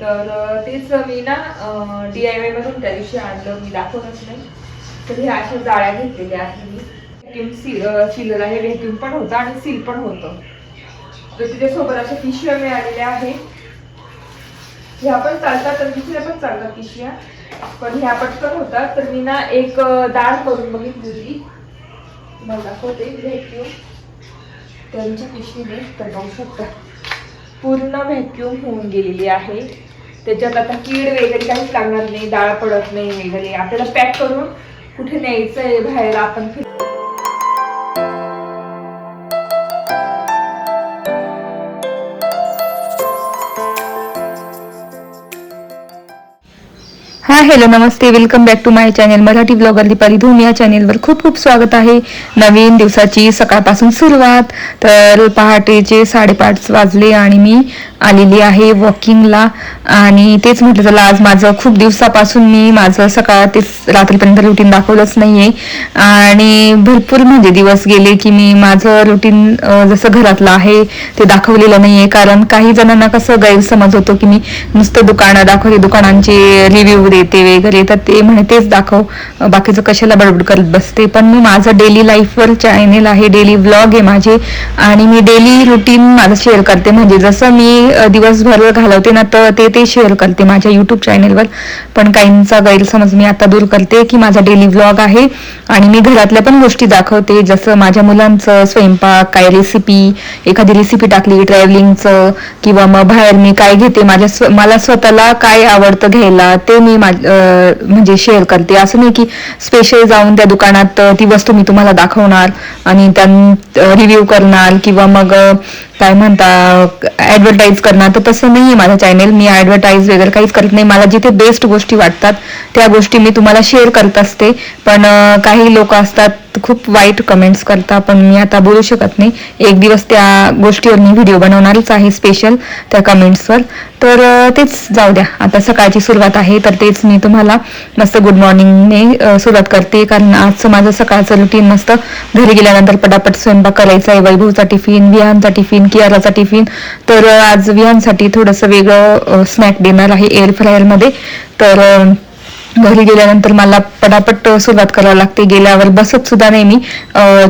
तर तेच मी ना DIY मधून त्या दिवशी आणलं, मी दाखवलंच नाही. तर ह्या अशा जाळ्या घेतलेल्या आहे मी. व्हॅक्यूम सीलर आहे, व्हॅक्यूम पण होतं आणि सील पण होतं. तर तिच्यासोबत अशा पिशव्या मिळालेल्या आहेत. ह्या पण चालतात तर दुसऱ्या पण चालतात पिशव्या, पण ह्या पटकन होतात. तर मी ना एक डाळ करून बघितली होती, तुम्हाला दाखवते. व्हॅक्यूम त्यांच्या पिशवीने तर बघू शकता पूर्ण व्हॅक्यूम होऊन गेलेली आहे. त्याच्यात आता कीड वगैरे काहीच लागणार नाही, डाळ पडत नाही वगैरे. आपल्याला पॅक करून कुठे न्यायचंय बाहेर आपण. हॅलो नमस्ते, welcome back to my channel Marathi blogger Deepali Dhoom. या चॅनेलवर खूप खूप स्वागत आहे. नवीन दिवसाची सकाळपासून सुरुवात. तर पहाटेचे 5:30 वाजले आणि मी आलेली आहे वॉकिंगला. आणि तेच म्हटलं चला आज माझं खूप दिवसापासून मी माझं सकाळ ते रात्रीपर्यंत रुटीन दाखवलंच नाहीये. आणि भरपूर म्हणजे दिवस गेले की मी माझं रुटीन जसं घरातलं आहे ते दाखवलेलं नाहीये. कारण काही जणांना कसं गैरसमज होतो की मी नुसतं दुकानं दाखवते, दुकानांचे रिव्ह्यू देते वगैरे, तर ते म्हणे तेच दाखव, बाकीचं कशाला बडबड करत बसते. पण मी माझं डेली लाईफवर चॅनेल आहे, डेली व्लॉग आहे माझे, आणि मी डेली रुटीन माझं शेअर करते. म्हणजे जसं मी दिवसभर घालवते ना तर ते शेअर करते माझ्या युट्यूब चॅनेलवर. पण काहींचा गैरसमज मी आता दूर करते की माझा डेली व्लॉग आहे आणि मी घरातल्या पण गोष्टी दाखवते. जसं माझ्या मुलांचं स्वयंपाक, काय रेसिपी, एखादी रेसिपी टाकली ट्रॅव्हलिंगचं, किंवा मग बाहेर मी काय घेते, मला स्वतःला काय आवडतं घ्यायला ते मी म्हणजे शेअर करते. असं नाही की स्पेशल जाऊन त्या दुकानात ती वस्तू मी तुम्हाला दाखवणार आणि त्या रिव्ह्यू करणार किंवा मग काय म्हणता ऍडव्हर्टाईज करणार, तर तसं नाहीये माझं चॅनेल. मी ऍडव्हर्टाईज वगैरे काहीच करत नाही. मला जिथे बेस्ट गोष्टी वाटतात त्या गोष्टी मी तुम्हाला शेअर करत असते. पण काही लोक असतात खूप वाईट कमेंट्स करतात, पण मी आता बोलू शकत नाही. एक दिवस त्या गोष्टीवर मी व्हिडिओ बनवणारच आहे स्पेशल त्या कमेंट्सवर. तर तेच जाऊ द्या, आता सकाळची सुरुवात आहे तर तेच मी तुम्हाला मस्त गुड मॉर्निंगने सुरुवात करते. कारण आजचं माझं सकाळचं रुटीन मस्त घरी गेल्यानंतर पटापट स्वयंपाक करायचा आहे. वैभवचा टिफिन, विहानचा टिफिन, कियाराचा टिफिन. तर आज विहानसाठी थोडंसं वेगळं स्नॅक देणार आहे एअर फ्रायरमध्ये. तर घरी गेल्यानंतर मला पटापट सुरुवात करावी लागते. गेल्यावर बसत सुद्धा नाही मी.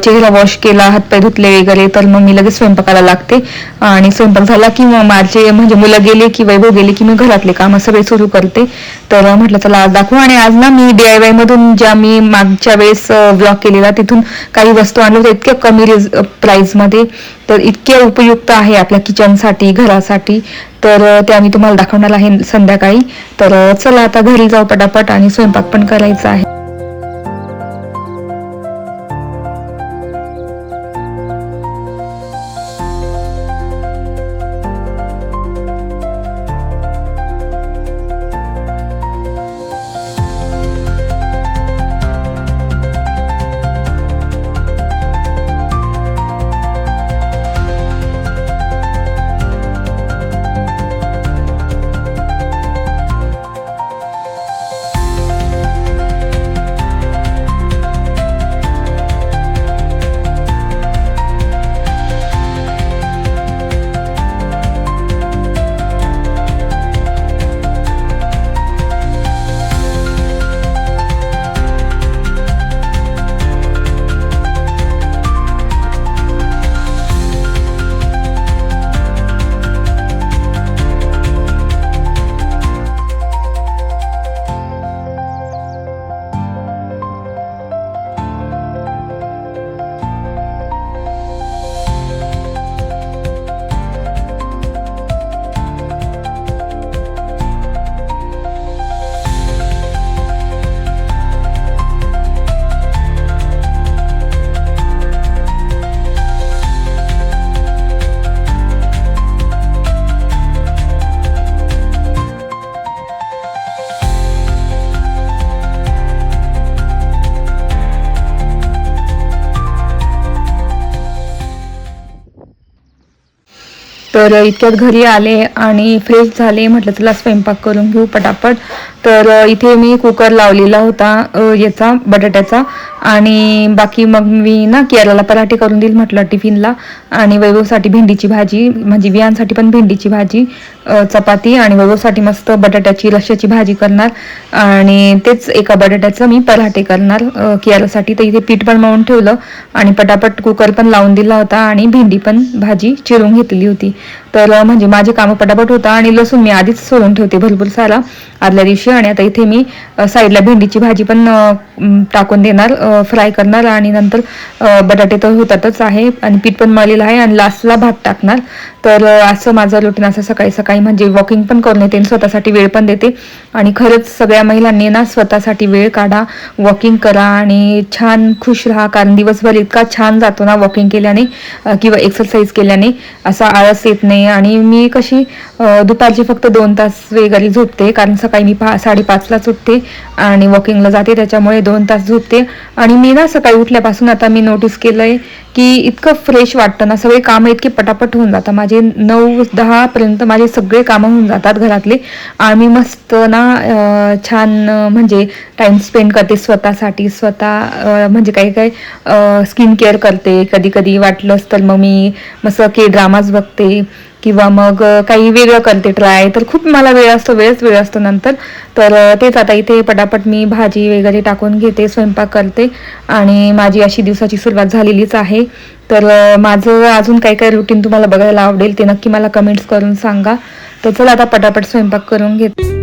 चेहरा वॉश केला, हातपाय धुतले वगैरे, तर मग मी लगेच स्वयंपाकाला लागते. आणि स्वयंपाक झाला की मग माझे म्हणजे मुलं गेले की वैभव गेले की मी घरातले कामं सगळे सुरू करते. तर म्हटलं चला आज दाखवू. आणि आज ना मी DIY मधून ज्या मी मागच्या वेळेस ब्लॉग केलेला तिथून काही वस्तू आणल्या होत्या इतक्या कमी प्राइस मध्ये, तर इतक्या उपयुक्त आहे आपल्या किचनसाठी, घरासाठी. तर त्या मी तुम्हाला दाखवणार आहे संध्याकाळी. तर चला आता घरी जाऊ पटापट आणि स्वयंपाक पण करायचा आहे. तर इतक्यात घरी आले आणि फ्रेश झाले. म्हटलं चला स्वयंपाक करून घेऊ पटापट. तर इथे मी कुकर लावलेला होता याचा बटाट्याचा, आणि बाकी मग मी ना केरळला पराठे करून देईल म्हटलं टिफिनला, आणि वैभवसाठी भेंडीची भाजी, म्हणजे वियांसाठी पण भेंडीची भाजी, चपाती, आणि वैभवसाठी मस्त बटाट्याची रश्श्याची भाजी करणार, आणि तेच एका बटाट्याचं मी पराठे करणार केरळसाठी. तर इथे पीठ पण मळून ठेवलं आणि पटापट कुकर पण लावून दिला होता, आणि भेंडी पण भाजी चिरून घेतली होती. तर म्हणजे माझे कामं पटापट होता, आणि लसूण मी आधीच सोलून ठेवते भरपूर सारा आदल्या दिवशी. आणि आता इथे मी साईडला भेंडीची भाजी पण टाकून देणार, फ्राय करणार, आणि नंतर बटाटे तर होतातच आहे, आणि पीठ पण मळलेलं आहे, आणि लास्टला भात टाकणार. तर असं माझं रुटीन असं सकाळी सकाळी, म्हणजे वॉकिंग पण करून येते, स्वतःसाठी वेळ पण देते. आणि खरंच सगळ्या महिलांनी ना स्वतःसाठी वेळ काढा, वॉकिंग करा, आणि छान खुश राहा, कारण दिवसभर इतका छान जातो ना वॉकिंग केल्याने किंवा एक्सरसाइज केल्याने, असा आळस येत नाही. आणि मी कशी दुपारची फक्त 2 तास वगैरे झोपते, कारण सकाळी मी 5:30ला उठते आणि वॉकिंगला जाते, त्याच्यामुळे 2 तास झोपते. आणि मी ना सकाळी उठल्यापासून आता मी नोटीस केलंय की इतकं फ्रेश वाटतं ना, सगळे कामं इतके पटापट होऊन जातात माझे, 9-10 पर्यंत माझे सगळे कामं होऊन जातात घरातले. आम्ही मस्त ना छान म्हणजे टाइम स्पेंड करते स्वतःसाठी, स्वतः म्हणजे काही स्किन केअर करते, कधी कधी वाटलंच तर मग मी मस्त ड्रामाज बघते, किंवा मग काही वेगळं करते ट्राय. तर खूप मला वेळच वेळ असतो नंतर. तर तेच आता इथे पटापट मी भाजी वगैरे टाकून घेते, स्वयंपाक करते, आणि माझी अशी दिवसाची सुरुवात झालेलीच आहे. तर माझं अजून काय रुटीन तुम्हाला बघायला आवडेल ते नक्की मला कमेंट्स करून सांगा. तर चला आता पटापट स्वयंपाक करून घेते.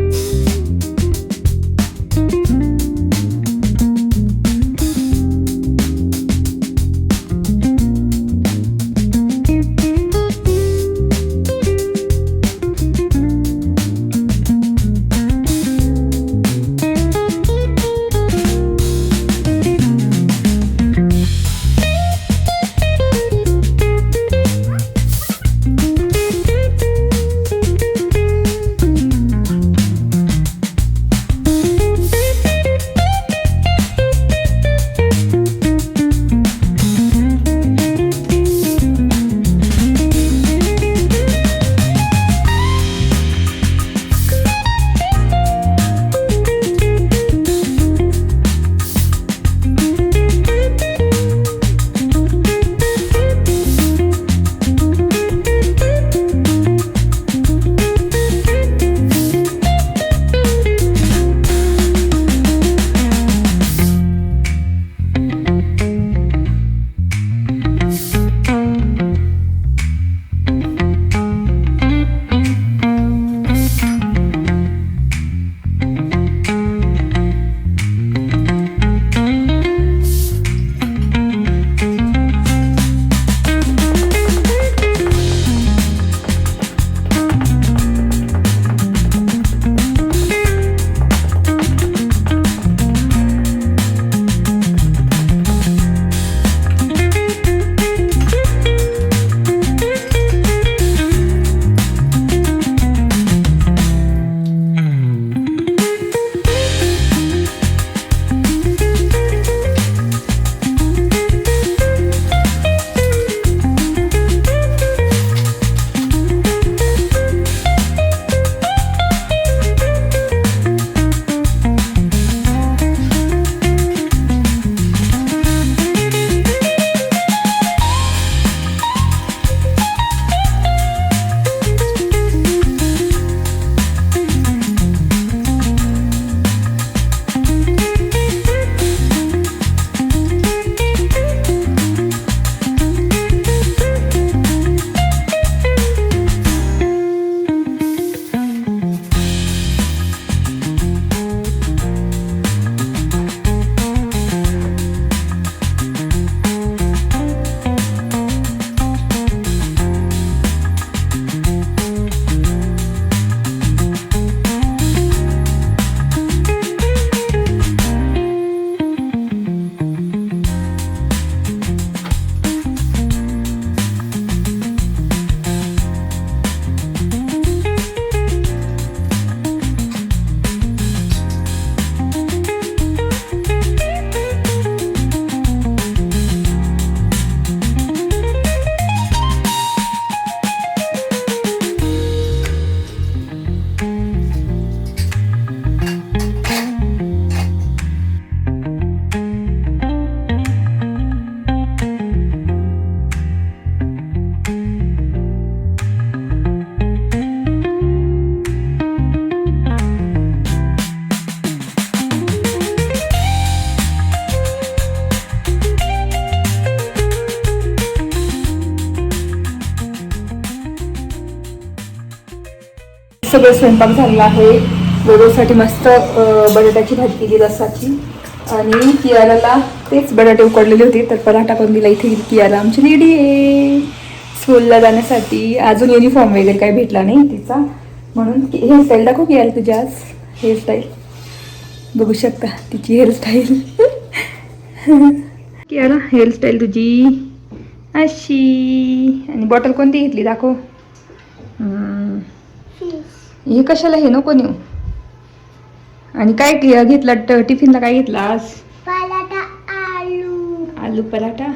सगळं स्वयंपाक झालेला आहे. दोघांसाठी मस्त बटाट्याची भाजी केली रसाची. आणि कियाराला तेच बटाटे उकडलेले होते तर पराठा करून दिला. इथे कियारा आमची रेडी आहे स्कूलला जाण्यासाठी. अजून युनिफॉर्म वगैरे काही भेटला नाही तिचा, म्हणून हेअरस्टाईल दाखव कियारा तुझी. आज हेअरस्टाईल बघू शकता तिची हेअरस्टाईल. कियारा हेअरस्टाईल तुझी अशी. आणि बॉटल कोणती घेतली दाखव. हे कशाला, हे नको नेऊ. आणि काय घेतला टिफिनला, काय घेतला आज. पराठा आलू पराठा.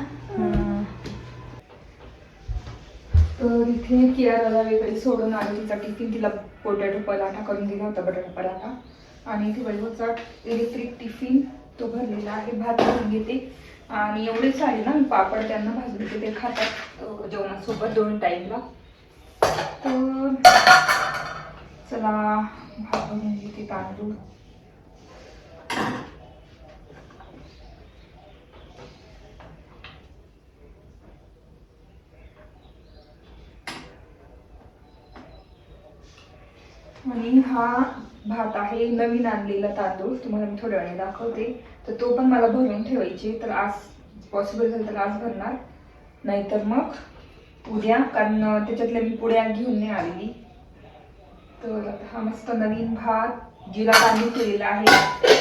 तर इथे कियाराला वेगळी सोडून आली. तिचा टिफिन तिला पोटॅटो पराठा करून दिला होता, बटाटा पराठा. आणि इथे वैभवचा इलेक्ट्रिक टिफिन तो भरलेला आहे. भात भरून घेते आणि एवढे सारे ना पापड त्यांना भाजून घेते, ते खातात जेवणासोबत 2 टाईमला. तर चला भात भरून घेते, तांदूळ. आणि हा भात आहे नवीन आणलेला तांदूळ, तुम्हाला मी थोड्या वेळाने दाखवते. तर तो पण मला भरून ठेवायचे. तर आज पॉसिबल झालं तर आज भरणार, नाहीतर मग उद्या, कारण त्याच्यातल्या मी पुड्या घेऊन नाही आलेली. तर हा मस्त नवीन भात जिरा तांदूळ केलेला आहे,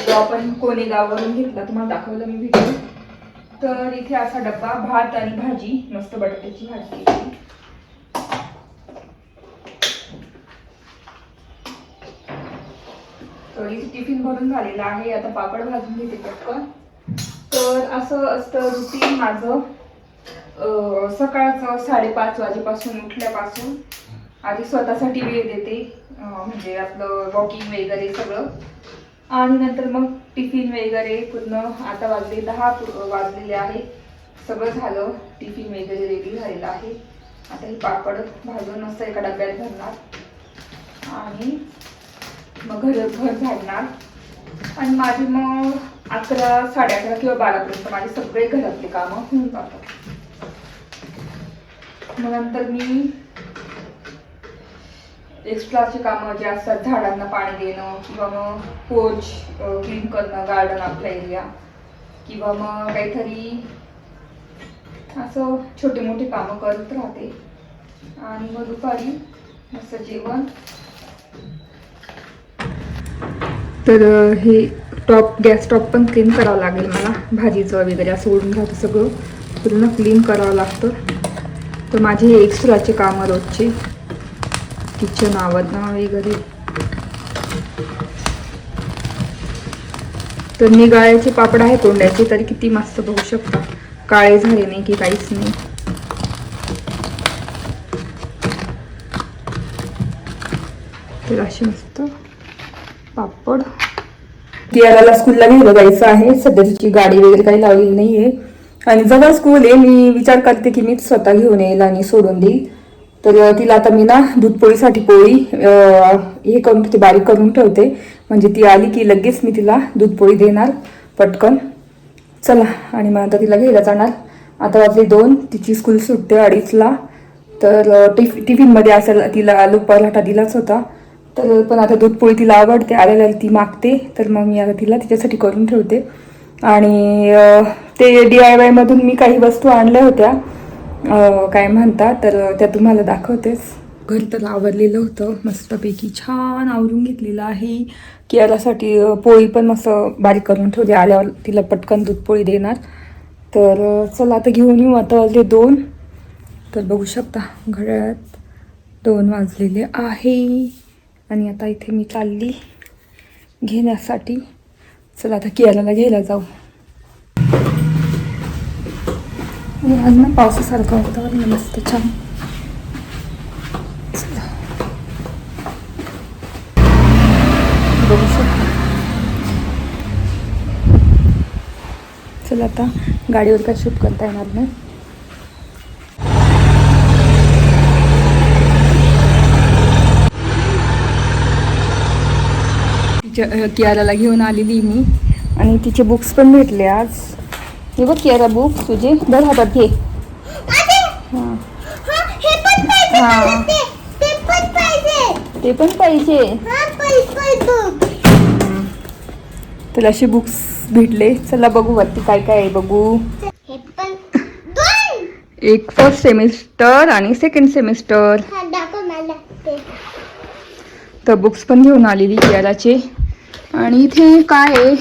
जो आपण कोणेगाववरून घेतला, तुम्हाला दाखवलं मी व्हिडिओ. तर इथे असा डब्बा, भात आणि भाजी, मस्त बटाट्याची भाजी केली. तर इथे टिफिन भरून झालेला आहे. आता पापड भाजून घेते पटकन. तर असं असतं रुटीन माझं. सकाळचं 5:30 वाजेपासून उठल्यापासून आधी स्वतःसाठी वेळ देते, म्हणजे आपलं वॉकिंग वगैरे सगळं. आणि नंतर मग टिफिन वगैरे पूर्ण. आता वाजले 10 वाजलेले आहे. सगळं झालं, टिफिन वगैरे रेडी झालेलं आहे. आता हे पापड भाजून मस्त एका डब्यात भरणार आणि मग घर झाडणार. आणि माझे मग 11, 11:30 किंवा 12पर्यंत माझे सगळे घरातले कामं होऊन जातात. मग नंतर मी एक्स्ट्राचे कामं जे असतात, झाडांना पाणी देणं किंवा मग पोर्च क्लीन करणं, गार्डन आपला एरिया, किंवा मग काहीतरी असं छोटे मोठे कामं करत राहते. आणि मग दुपारी मस्त जेवण. तर हे गॅस टॉप पण क्लीन करावं लागेल मला. भाजीचं वगैरे असं ओढून राहतं, सगळं पूर्ण क्लीन करावं लागतं. तर माझे हे एक्स्ट्राचे कामं रोजचे, किचन आवरणं वगैरे. तर निगाळ्याचे पापड आहे कोंड्याचे, तरी किती मस्त बघू शकता, काळे झाले नाही की काहीच नाही. तर असे मस्त पापड. कियाराला स्कूलला घ्यायला जायचं आहे. सध्या तिची गाडी वगैरे काही लावलेली नाहीये आणि जवळ स्कूल आहे. मी विचार करते की मीच स्वतः घेऊन येईल आणि सोडून देईल. तर तिला आता मी ना दूध पोळीसाठी पोळी हे करून ठेवते, बारीक करून ठेवते, म्हणजे ती आली की लगेच मी तिला दूध पोळी देणार पटकन. चला, आणि मग आता तिला घ्यायला जाणार. आता वाजले 2, तिची स्कूल सुटते 2:30ला. तर टिफिनमध्ये असेल तिला आलू पराठा दिलाच होता. तर पण आता दूध पोळी तिला आवडते, आलेला ती मागते. तर मग मी आता तिला तिच्यासाठी करून ठेवते. आणि ते DIY मधून मी काही वस्तू आणल्या होत्या, काय म्हणतात, तर त्या तुम्हाला दाखवतेच. घर तर आवरलेलं होतं, मस्तपैकी छान आवरून घेतलेलं आहे. कियारासाठी पोळी पण मस्त बारीक करून ठेवली, आल्यावर तिला पटकन दूध पोळी देणार. तर चला आता घेऊन येऊ. आता वाजले 2. तर बघू शकता घड्याळात 2 वाजलेले आहे. आणि आता इथे मी चालली घेण्यासाठी. चला आता कियाराला घ्यायला जाऊ. आणि आज ना पावसासारखं होतं, मस्त छान. चला बघू शकता. चला आता गाडीवर काय शूट करता येणार नाही. कियाराला घेऊन आलेली मी आणि तिचे बुक्स पण भेटले आज. हे बघ कियारा, बुक तुझे दर हातात घे. ते पण पाहिजे. त्याला असे बुक्स भेटले. चला बघू वरती काय काय आहे बघू. एक फर्स्ट सेमिस्टर आणि सेकंड सेमिस्टर. तर बुक्स पण घेऊन आलेली कियाराचे. आणि इथे काय आहे,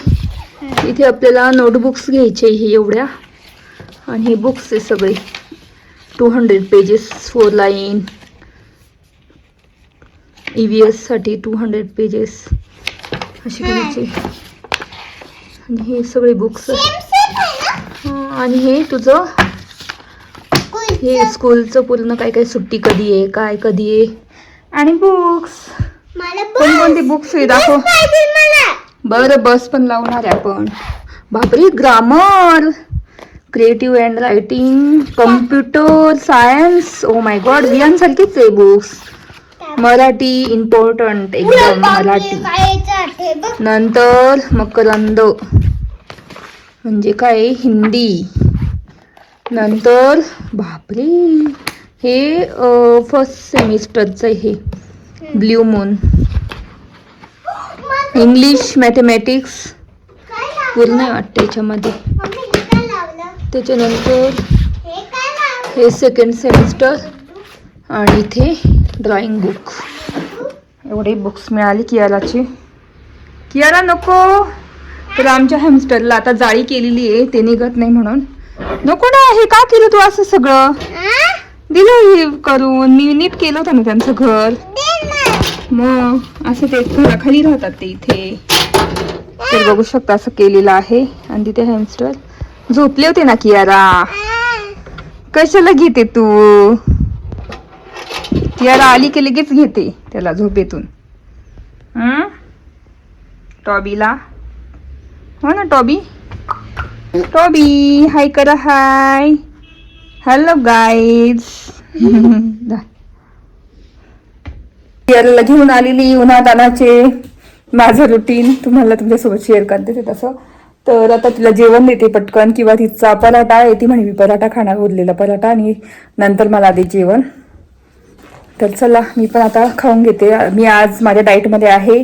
इथे आपल्याला नोटबुक्स घ्यायचे हे एवढ्या. आणि हे बुक्स आहे सगळे 200 पेजेस 4 लाईन. EVS साठी 200 पेजेस असे घ्यायचे. आणि हे सगळे बुक्स. आणि हे तुझं हे स्कूलचं पूर्ण काय काय सुट्टी कधी आहे, काय कधी आहे. आणि बुक्स कोणकोणती बुक्स आहे दाखव. बरं बस पण लावणार आहे आपण. बापरे, grammar, creative and writing, computer science. Oh my God, वियांसारखीच आहे बुक्स. मराठी इम्पॉर्टंट एकदम मराठी. नंतर मकरंद म्हणजे काय, हिंदी. नंतर बापरे, हे फर्स्ट सेमिस्टरचं हे ब्ल्यू मून. इंग्लिश, मॅथमॅटिक्स पूर्ण वाटतं याच्यामध्ये. त्याच्यानंतर हे सेकंड सेमिस्टर. आणि इथे ड्रॉइंग बुक. एवढे बुक्स मिळाली कियाराची. कियारा नको. तर आमच्या हॅमस्टरला आता जाळी केलेली आहे, ते निघत नाही म्हणून. नको ना, हे का केलं तू असं सगळं. दिलं हे करून, मी नीट केलं होतं ना त्यांचं घर. मग असं ते घराखाली राहतात ते इथे. तर बघू शकता असं केलेलं आहे. आणि तिथे हॅमस्टर झोपले होते ना कियारा. कशाला घेते तू. कियारा आली की लगेच घेते त्याला झोपेतून. टॉबीला. हो ना टॉबी. टॉबी हाय करा. हाय, हॅलो गाईज. कियाराला घेऊन आलेली उन्हातानाचे. माझं रुटीन तुम्हाला तुमच्यासोबत शेअर करते तसं. तर आता तिला जेवण देते पटकन, किंवा तिचा पराठा आहे, ती म्हणे मी पराठा खाणार, उरलेला पराठा, आणि नंतर मला दे जेवण. तर चला मी पण आता खाऊन घेते. मी आज माझ्या डाएटमध्ये आहे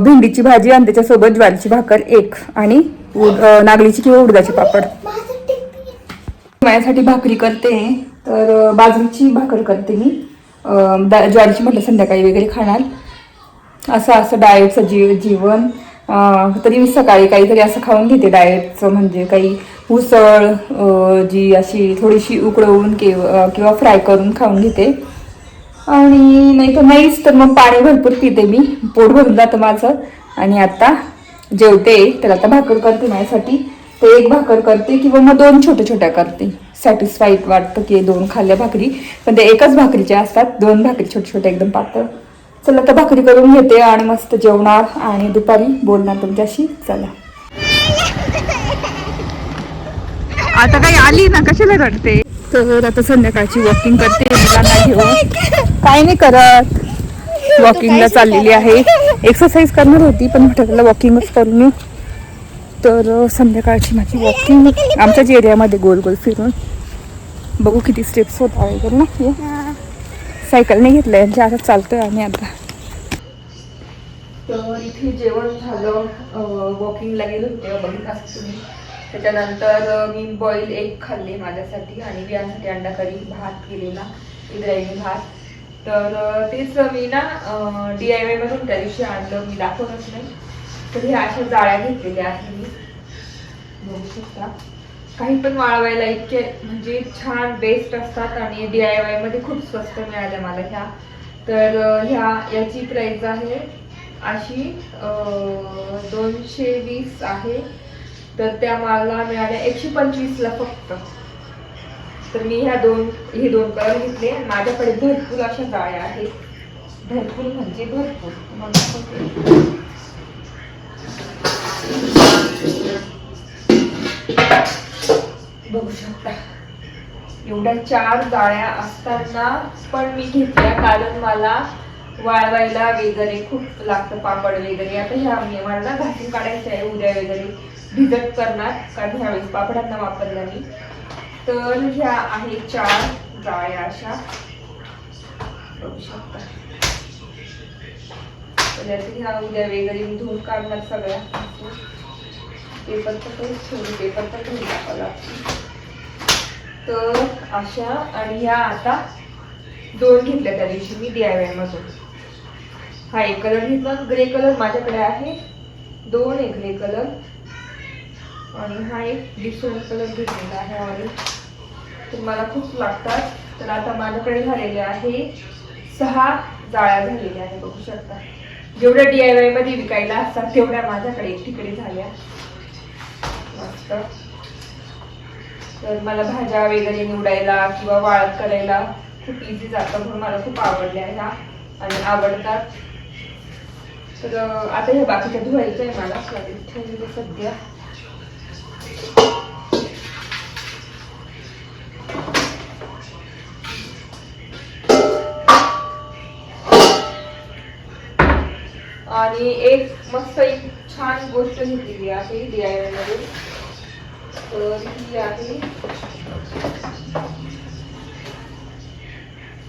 भेंडीची भाजी आणि त्याच्यासोबत ज्वारीची भाकर एक, आणि नागलीची किंवा उडदाचे पापड. माझ्यासाठी भाकरी करते. तर बाजरीची भाकर करते मी. ज्वारीची म्हटलं संध्याकाळी वगैरे खाणार. असं डाएटचं जीवन. तरी मी सकाळी काहीतरी असं खाऊन घेते डाएटचं, म्हणजे काही उसळ जी अशी थोडीशी उकळवून किंवा फ्राय करून खाऊन घेते. आणि नाही तर नाहीच तर मग पाणी भरपूर पिते मी, पोट भरून जातं माझं. आणि आता जेवते. तर आता भाकर करते माझ्यासाठी. तर एक भाकर करते किंवा मग 2 छोट्या छोट्या करते. सॅटिस्फाईड वाटतं की 2 खाल्ल्या भाकरी, पण ते एकाच भाकरीच्या असतात. 2 भाकरी छोट्या छोट्या एकदम पातळ. चला तर भाकरी करून घेते आणि मस्त जेवणार आणि दुपारी बोलणार तुमच्याशी. चला आता काही आली ना, कशाला रडते. तर आता संध्याकाळची वॉकिंग करते मुलांना घेऊन. काय नाही करत, वॉकिंगला चाललेली आहे. एक्सरसाइज करणार होती पण म्हटलं त्याला वॉकिंगच करून येऊ. तर संध्याकाळची माझी वॉकिंग आमच्याच एरियामध्ये गोल गोल फिरून. बघू किती स्टेप्स होत आहे ना. सायकल नाही घेतलं यांच्या, आता चालतोय आम्ही आता. तर इथे जेवण झालं, वॉकिंगला गेलो तेव्हा बघितलं असं तुम्ही. त्याच्यानंतर मी बॉईल एग खाल्ले माझ्यासाठी आणि बियांसाठी अंडा करी, भात केलेला इंद्रायणी भात. तर तेच मी ना DIY मधून त्या दिवशी आणलं, मी दाखवलंच नाही. तर ह्या अशा जाळ्या घेतलेल्या आहेत मी, बघू शकता. काही पण वाळवायला इतके म्हणजे छान बेस्ट असतात आणि DIY मध्ये खूप स्वस्त मिळाल्या मला ह्या. तर याची प्राइस आहे अशी 220 आहे. तर त्या मला मिळाल्या 125 ला फक्त. तर मी हे दोन कलर घेतले. माझ्याकडे भरपूर अशा जाळ्या आहेत, भरपूर म्हणजे भरपूर. बघू शकता एवढ्या 4 जाळ्या असताना पण मी घेतल्या, कारण मला वाळवायला वगैरे खूप लागतं पापड वगैरे. आता ह्या मला ना घासून काढायचं आहे, उद्या वगैरे भिजत करणार, कारण ह्यावेळेस पापडांना वापरल्या मी. तर ह्या आहेत 4 जाळ्या अशा, बघू शकता. घेतलेल्या आहेत ह्या उद्या वगैरे मी धुवून काढणार सगळ्या. पेपर तर काहीच ठेवले, पेपर तर घरी टाकावं लागतं. तर अशा आणि ह्या आता 2 घेतल्या त्या दिवशी मी DIY मधून. हा एक कलर घेतला, ग्रे कलर माझ्याकडे आहे 2 एक ग्रे कलर आणि हा एक डिफरंट कलर घेतलेला आहे ऑरेंज. तर मला खूप लागतात. तर आता माझ्याकडे झालेले आहे 6 जाळ्या झालेल्या आहे, बघू शकता. जेवढ्या DIY मध्ये विकायला असतात तेवढ्या माझ्याकडे एकटीकडे झाल्या मस्त. तर मला भाज्या वगैरे निवडायला किंवा वाळत करायला खूप इझी जातं, म्हणून मला खूप आवडल्या ह्या आणि आवडतात. तर आता ह्या बाकीच्या धुवायच्या आहे मला ठेवलेलं सध्या. आणि एक मस्त एक छान गोष्ट घेतलेली आहे DIY मध्ये. तर ही आहे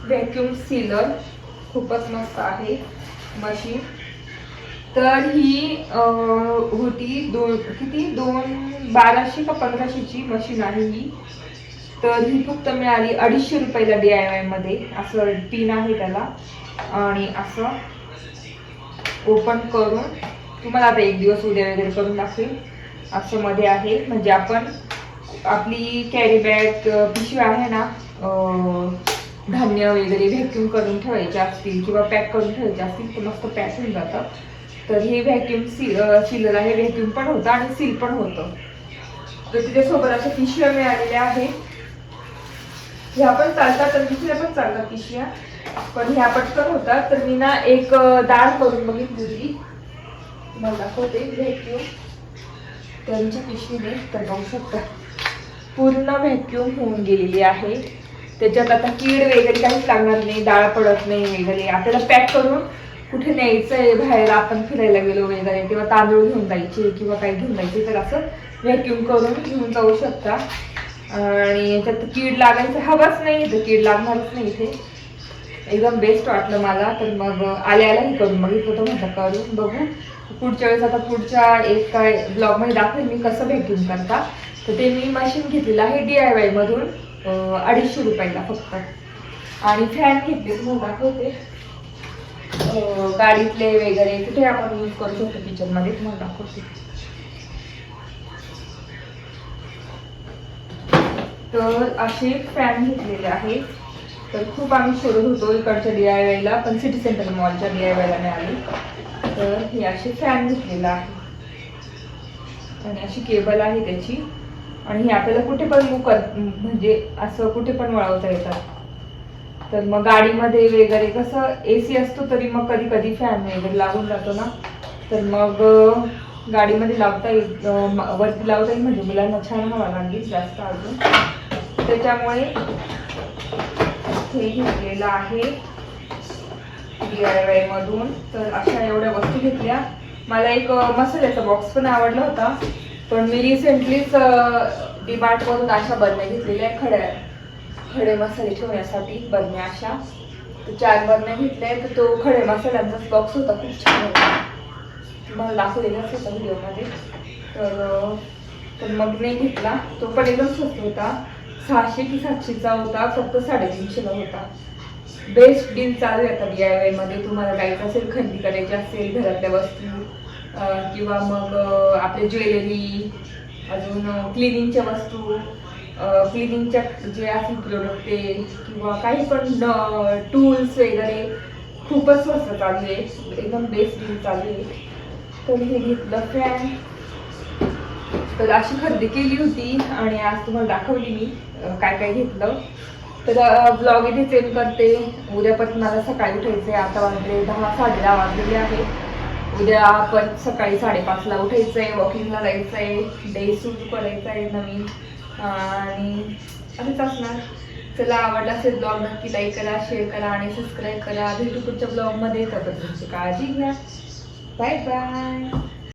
व्हॅक्यूम सीलर. खूपच मस्त आहे मशीन. तर ही होती 1200 का 1500ची मशीन आहे ही. तर ही फक्त मिळाली 250 रुपयाला DIY मध्ये. असं पिन आहे त्याला आणि असं ओपन करून तुम्हाला आता एक दिवस उद्या वगैरे करून दाखवेल. असं मध्ये आहे, म्हणजे आपण आपली कॅरी बॅग पिशवी आहे ना, धान्य वगैरे व्हॅक्यूम करून ठेवायचे असतील किंवा पॅक करून ठेवायचे असतील तर मस्त पॅक होऊन जातं. तर हे व्हॅक्यूम सीलर आहे, व्हॅक्यूम पण होतं आणि सील पण होतं. तर तिथे सोबत अशा पिशव्या मिळालेल्या आहेत. ह्या पण चालतात तर दुसऱ्या पण चालतात पिशव्या, पण ह्या पटकन होतात. तर मी ना एक डाळ करून बघितली होती, तुम्हाला दाखवते. व्हॅक्यूम त्यांच्या पिशवीने तर बघू शकता पूर्ण व्हॅक्यूम होऊन गेलेली आहे. त्याच्यात आता कीड वगैरे काहीच लागणार नाही, डाळ पडत नाही वगैरे. आपल्याला पॅक करून कुठे न्यायचंय बाहेर, आपण फिरायला गेलो वगैरे किंवा तांदूळ घेऊन जायचे किंवा काही घेऊन जायचे तर असं व्हॅक्यूम करून घेऊन जाऊ शकता. आणि याच्यात कीड लागायचं हवंच नाही, तर कीड लागणारच नाही इथे. एकदम बेस्ट वाटलं मला. तर मग आल्यालाही करून बघितलं होतं, म्हटलं करून बघू. पुढच्या वेळेस आता पुढच्या एक काय ब्लॉग मध्ये दाखवेल मी कसं व्हॅक्यूम करता. तर ते मी मशीन घेतलेलं आहे DIY मधून 250 रुपयाला फक्त. आणि फॅन घेतले तुम्हाला दाखवते, गाडीतले वगैरे कुठे आपण यूज करू शकतो किचन मध्ये, तुम्हाला दाखवते. तर असे फॅन घेतलेले आहेत. तर खूप आम्ही शोधत होतो इकडच्या DIY ला, पण सिटी सेंटर मॉलच्या DIY ला मिळाली. तर हे असे फॅन घेतलेला आहे आणि अशी केबल आहे त्याची. आणि हे आपल्याला कुठे पण म्हणजे असं कुठे पण वळवता येतात. तर मग गाडीमध्ये वगैरे कसं AC असतो तरी मग कधी कधी फॅन वगैरे लागून जातो ना, तर मग गाडीमध्ये लावता येईल, वरती लावता येईल, म्हणजे मुलांना छान हवा लागेल जास्त अजून. त्याच्यामुळे हे घेतलेलं आहे DIY मधून. तर अशा एवढ्या वस्तू घेतल्या. मला एक मसाल्याचा बॉक्स पण आवडला होता, पण मी रिसेंटलीच DMart मधून अशा बरण्या घेतलेल्या खडे मसाले ठेवण्यासाठी बरण्या अशा. तर 4 बरण्या घेतल्या. तर तो खडे मसाल्यांचाच बॉक्स होता, खूप छान होता, तुम्हाला दाखवलेलाच होता व्हिडिओमध्ये. तर मग नाही घेतला. तो पण एकदम स्वस्त होता, 600 की 700चा होता, फक्त 350ला होता. बेस्ट डील चालू आहे आता DIY मध्ये. तुम्हाला जायचं असेल, खरेदी करायची असेल घरातल्या वस्तू किंवा मग आपले ज्वेलरी, अजून क्लिनिंगच्या वस्तू, क्लिनिंगच्या जे असतील प्रोडक्ट ते, किंवा काही पण टूल्स वगैरे खूपच स्वस्त चालू आहे, एकदम बेस्ट डील चालू आहे. तर हे घेतलं फॅन. तर अशी खरेदी केली होती आणि आज तुम्हाला दाखवली मी काय काय घेतलं. तर ब्लॉग इथे सेंड करते. उद्यापासून मला सकाळी उठायचं आहे. आता वाजले 10 10:30 वाजलेले आहे. उद्या आपण सकाळी 5:30ला उठायचं आहे, वॉकिंगला जायचं आहे, डे सुरू करायचं आहे नवीन, आणि असंच असणार. चला, आवडला असेल ब्लॉग नक्की लाईक करा, शेअर करा आणि सबस्क्राईब करा. भेटू पुढच्या ब्लॉगमध्ये. तोपर्यंत तुमची काळजी घ्या. Bye bye.